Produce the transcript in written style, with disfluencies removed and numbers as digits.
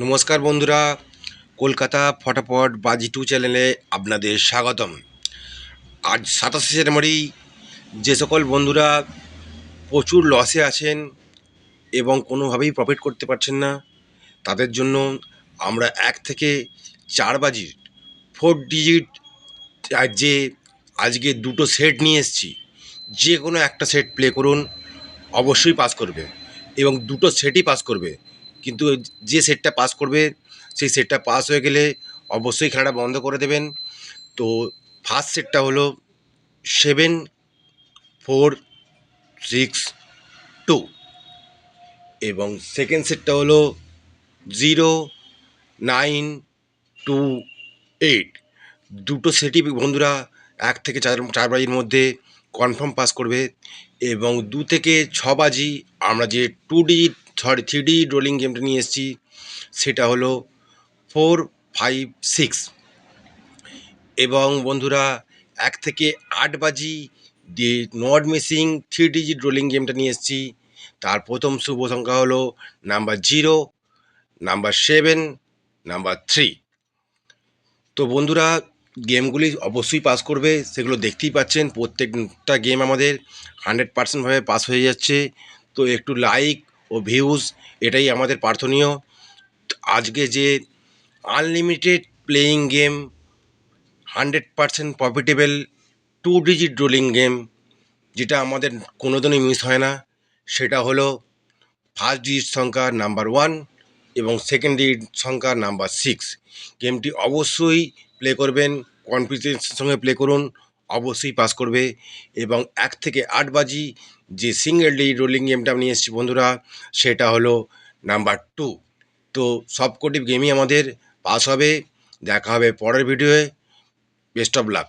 নমস্কার বন্ধুরা, কলকাতা ফটাফট বাজি টু চ্যানেলে আপনাদের স্বাগতম। আজ 27শে জানুয়ারি। যে সকল বন্ধুরা প্রচুর লসে আছেন এবং কোনোভাবেই প্রফিট করতে পারছেন না, তাদের জন্য আমরা 1 থেকে 4 বাজির 4 ডিজিট যে আজকে দুটো সেট নিয়ে এসেছি। যে কোনো একটা সেট প্লে করুন, অবশ্যই পাস করবে এবং দুটো সেটই পাস করবে। কিন্তু যে সেটটা পাস করবে সেই সেটটা পাস হয়ে গেলে অবশ্যই খেলাটা বন্ধ করে দেবেন। তো ফার্স্ট সেটটা হলো 7 4 6 2 এবং সেকেন্ড সেটটা হলো 0 9 2 8। দুটো সেটই বন্ধুরা 1 থেকে 4 বাজির মধ্যে কনফার্ম পাস করবে এবং 2 থেকে 6 বাজি আমরা যে 3D রোলিং গেমটা নিয়ে এসেছি সেটা হলো 4 5 6। এবং বন্ধুরা 1 থেকে 8 বাজি যে নট মিসিং 3 ডিজিট রোলিং গেমটা নিয়ে এসেছি, তার প্রথম শুভ সংখ্যা হলো নাম্বার 0, নাম্বার 7, নাম্বার 3। তো বন্ধুরা, গেমগুলি অবশ্যই পাস করবে, সেগুলো দেখতেই পাচ্ছেন। প্রত্যেকটা গেম আমাদের 100% পাস হয়ে যাচ্ছে। তো একটু লাইক ও ভিউজ এটাই আমাদের প্রার্থনীয়। আজকে যে unlimited playing game, 100% profitable 2 digit rolling game, যেটা আমাদের কোনোদিনই মিস হয় না, সেটা হলো ফার্স্ট ডিজিট সংখ্যা নাম্বার 1 এবং সেকেন্ড ডিজিট সংখ্যা নাম্বার 6। গেমটি অবশ্যই প্লে করবেন, কনফিডেন্সের সঙ্গে প্লে করুন, অবশ্যই পাস করবে। এবং 1 থেকে 8 বাজি যে সিঙ্গেল ডিজিট রোলিং গেমটা নিয়ে এসেছি বন্ধুরা, সেটা হলো নাম্বার 2। তো সবকটি গেমই আমাদের পাস হবে। দেখা হবে পরের ভিডিওয়ে। Best of luck.